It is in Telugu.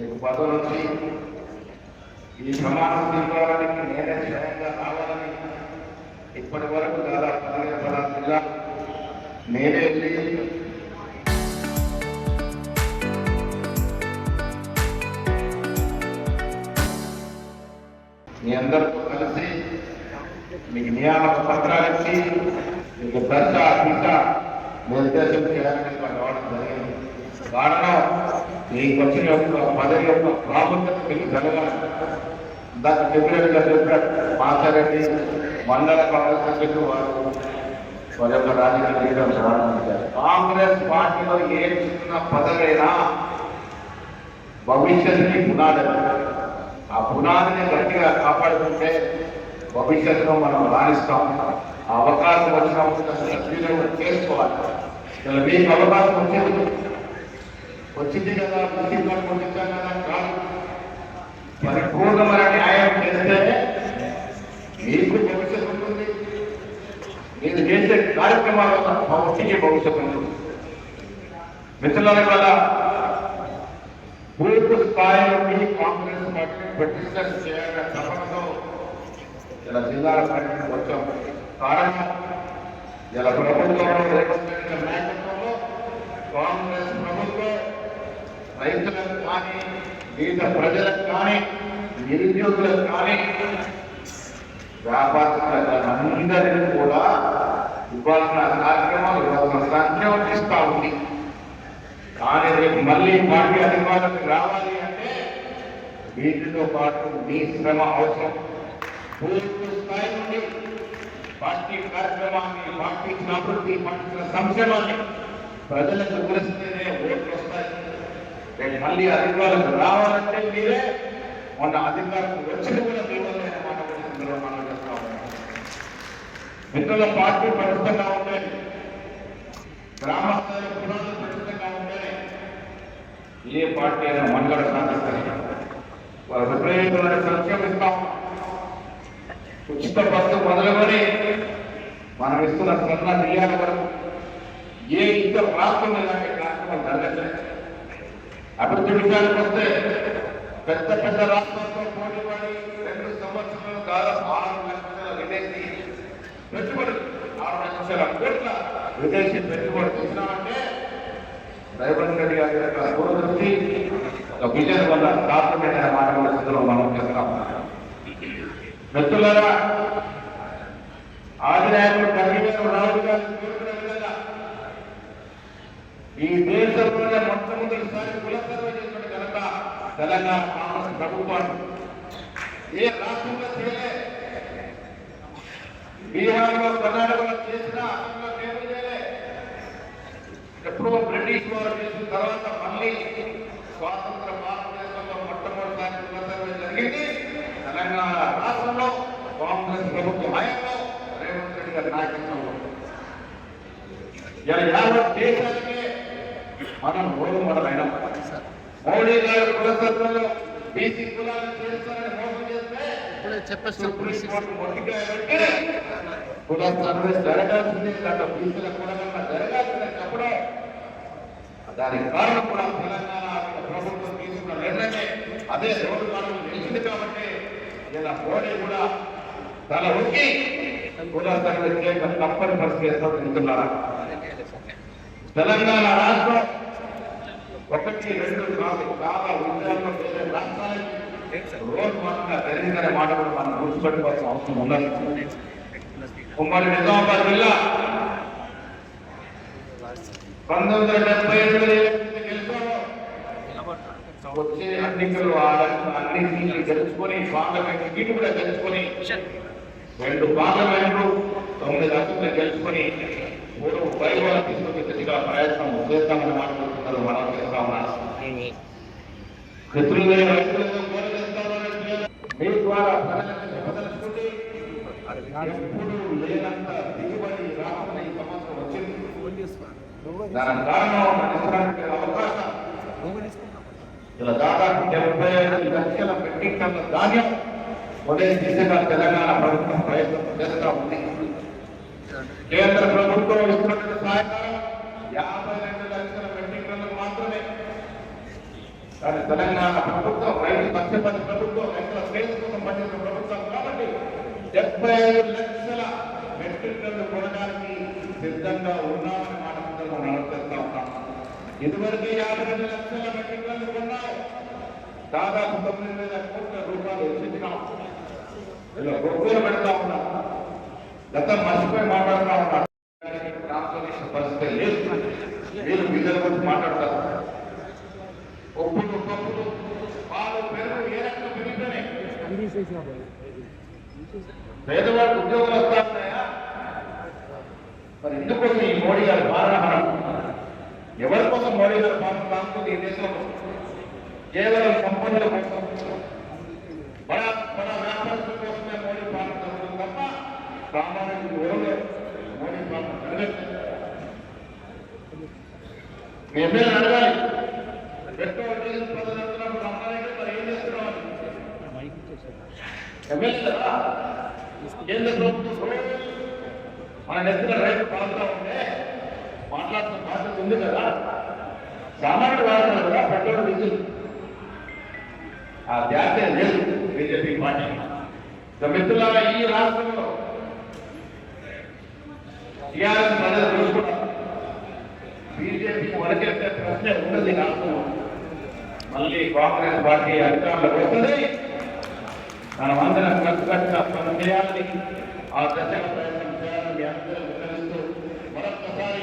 మీకు పదవులు వచ్చి ఈ ప్రమాణ స్వీకారానికి నేనే స్వయంగా రావాలని ఇప్పటి వరకు దాదాపు 16 జిల్లాలు నేనే మీ అందరితో కలిసి మీకు నియామక పత్రాలు ఇచ్చి మీకు దశ దిశ నిర్దేశం చేయాలని రావడం జరిగింది. కారణం మీకు వచ్చిన యొక్క పదవి యొక్క ప్రాముఖ్యత మీకు జరగాలి. దాన్ని చెప్పినట్టుగా చెప్పారు మాసారెడ్డి మండల కాంగ్రెస్ సభ్యులు వారి యొక్క రాజకీయ జీవితం ప్రారంభించారు. కాంగ్రెస్ పార్టీలో ఏ చిన్న పదవైనా భవిష్యత్తుకి పునాది. ఆ పునాదిని గట్టిగా కాపాడుకుంటే భవిష్యత్తులో మనం రాణిస్తాం. ఆ అవకాశం వచ్చినప్పుడు చేసుకోవాలి. ఇలా మీకు అవకాశం వచ్చింది కదా, పొందించాం కదా కాదు. పరిపూర్ణమైన న్యాయం చేస్తే మీకు భవిష్యత్తు ఉంటుంది. మీరు చేసే కార్యక్రమాల వల్ల మా ఒంటికి భవిష్యత్తు ఉంటుంది. మిత్రుల వల్ల పూర్తి స్థాయిలో కాంగ్రెస్ పార్టీని ప్రతిష్టం చేయాలనే తపనతో ఇలా జిల్లాల పర్యటనకు వచ్చాం. కారణం ఇలా ప్రభుత్వంలో నాయకత్వంలో కాంగ్రెస్ ప్రభుత్వం రైతులకు కానీ వివిధ ప్రజలకు కానీ నిరుద్యోగులకు కానీ వ్యాపారస్తులకు అందరికీ కూడా ఇవ్వాల్సిన కార్యక్రమాలు ఇవ్వాల్సిన సంఖ్య ఇస్తా ఉంది. కానీ రేపు మళ్ళీ పార్టీ అధికారులకు రావాలి అంటే వీటితో పాటు మీ శ్రమ అవసరం. పూర్తి స్థాయి నుండి పార్టీ కార్యక్రమాన్ని, పార్టీ అభివృద్ధి, పార్టీ సంక్షేమాన్ని ప్రజలకు తెలిస్తేనే ఓట్లు వస్తాయి. రేపు మళ్ళీ అధికారులకు రావాలంటే మీరే మొన్న అధికారులకు వచ్చిన కూడా తీవ్రమైన మాట మనం చేస్తా ఉన్నాం. మిత్రుల పార్టీ పరిస్థితంగా ఉండేది, గ్రామ స్థాయిలో పునాదులు పరిస్థితంగా ఉండేది. ఏ పార్టీ అయినా మనుగడ సాధిస్తారు. వారు విపరీతమైన సంక్షేమిస్తాం. ఉచిత బస్సు మొదలుకొని మనం ఇస్తున్న సన్న బియ్యాల వరకు ఏ ఇతర రాష్ట్రం ఇలాంటి కార్యక్రమం జరగట్లేదు. అభివృద్ధి విషయానికి వస్తే పెద్ద పెద్ద రాష్ట్రాలతో పోటీ పడి 2 సంవత్సరాలు దాదాపు 6 లక్షల విదేశీ పెట్టుబడి 6 లక్షల కోట్ల విదేశీ పెట్టుబడి తెచ్చినామంటే రేవంత్ రెడ్డి గారి యొక్క దూరదృష్టి విజయం వల్ల సాధ్యమైన మాటలు మనం చేస్తాం. మిత్రులారా, ఆదినాయకుడు కన్వీనర్ రాహుల్ గాంధీ కోరుకునే విధంగా ఈ దేశంలోనే మొట్టమొదటిసారి కుల సర్వే చేసిన ఘనత తెలంగాణ కాంగ్రెస్ ప్రభుత్వాన్ని. ఏ రాష్ట్రంలో చేయలే. బీహార్లో, కర్ణాటకలో చేసిన అసలు ఏమీ చేయలే. ఎప్పుడో బ్రిటిష్ వారు చేసిన తర్వాత మళ్ళీ స్వాతంత్ర భారతదేశంలో మొట్టమొదటిసారి కుల సర్వే జరిగింది తెలంగాణ రాష్ట్రంలో కాంగ్రెస్ ప్రభుత్వం హయాంలో రేవంత్ రెడ్డి గారి నాయకత్వంలో. యావత్ దేశానికే మనం రోడ్డు మొదలైన మోడీ గారి కుల సర్వేలో బీసీ కులాలను చేస్తారని మోసం చేస్తే సుప్రీంకోర్టు మొట్టికాయ పెట్టి కుల సర్వే జరగాల్సింది, దాంట్లో బీసీల కులంగా జరగాల్సిందని చెప్పడం. దానికి కారణం కూడా తెలంగాణ ప్రభుత్వం తీసుకున్న నిర్ణయమే. అదే రోడ్డు మనం నిలిచింది కాబట్టి ఇలా మోడీ కూడా తల ఒక్కి కుల సర్వే చేయడం తప్పని పరిస్థితి ఎదుర్కొంటున్నారా. తెలంగాణ రాష్ట్రం 1, 2 కాదు, చాలా ఉద్యోగంలో వేరే రాష్ట్రాలకి రోడ్ మార్గంగా పెరిగిందనే మాట కూడా మనం గుర్తుపెట్టుకోవాల్సిన అవసరం ఉన్నది. ఉమ్మడి నిజామాబాద్ జిల్లా 1978 గెలిచాము. వచ్చే ఎన్నికలు అన్ని సీట్లు గెలుచుకొని పార్లమెంట్ సీటు కూడా గెలుచుకొని 2 పార్లమెంట్లు 9 అసెంబ్లీ గెలుచుకొని వైభవాలు తీసుకునే దిశగా ప్రయత్నం చేస్తామని మాట్లాడుతున్నారు. మనం చేస్తా ఉన్నారు. మీ ద్వారా బదలుచుకుంటే ఎప్పుడు లేనంత దిగుబడి రాకుండా ఈ సంవత్సరం వచ్చింది. దానికి కారణం అవకాశం. ఇలా దాదాపు 75 లక్షల మెట్రిక్ టన్నుల ధాన్యం మొదటి దిశగా తెలంగాణ ప్రభుత్వం ప్రయత్నం చేస్తూ ఉంది. కేంద్ర ప్రభుత్వం ఇస్తున్న సహాయకారం 52 లక్షల మెట్రిక్ టన్నులు మాత్రమే. కానీ తెలంగాణ ప్రభుత్వం రైతు పక్షపాతి ప్రభుత్వం, రైతుల శ్రేయస్ కోసం పనిచేసిన ప్రభుత్వం కాబట్టి 75 లక్షల మెట్రిక్ టన్నులు కొనడానికి సిద్ధంగా ఉన్నామని మాట మనం చేస్తా ఉన్నాం. ఇదివరకే 52 లక్షల మెట్రిక్ టన్నులు కొన్నాం. దాదాపు 9,000 కోట్ల రూపాయలు ఇచ్చినాం. ఇలా గొప్పలు పెడతా ఉన్నాం. గతం మర్చిపోయి మాట్లాడుతూ ఉన్నాం. ట్రాన్స్ఫర్మేషన్ పరిస్థితి లేదు. మీరు విధుల గురించి మాట్లాడతారు. ఒప్పులు పప్పులు పాలు పెరుగు ఏ రకంగా పెరిగితేనే పేదవాడికి ఉద్యోగాలు వస్తా ఉన్నాయా? మరి ఎందుకోసం ఈ మోడీ గారి పాలన? ఎవరి కోసం మోడీ గారి పాలన సాగుతుంది ఈ దేశంలో? కేవలం కంపెనీల కోసం, బడా వ్యాపారస్తుల కోసమే మోడీ పాలన జరుగుతుంది తప్ప సామాన్యుడికి ఎవరు మోడీ పాలన జరగదు. మీ ఎమ్మెల్యేని అడగాలి. పెట్రోల్ డీజిల్ ప్రజలంటున్నప్పుడు రమణారెడ్డి మరి ఏం చేస్తున్నామని ఎమ్మెల్యే కదా. కేంద్ర ప్రభుత్వం మన నెత్తిన రైతు పాల్గొంటూ ఉంటే మాట్లాడుతున్న బాధ్యత ఉంది కదా. సామాన్యుడు వాడుతున్నారు కదా పెట్రోల్ డీజిల్. ఆ ధ్యాసే లేదు బీజేపీ పార్టీ. మిత్రులారా, ఈ రాష్ట్రంలో టీఆర్ఎస్ ప్రజలు చూసుకున్నారు. బీజేపీ వరకెత్తే ప్రశ్న ఉన్నది రాష్ట్రంలో. మళ్ళీ కాంగ్రెస్ పార్టీ అధికారంలోకి వస్తుంది. మనమందరం కట్టుకట్టుగా పని చేయాలని, ఆ దశగా ప్రయత్నం చేయాలని మీ అందరూ విన్నవిస్తూ మరొకసారి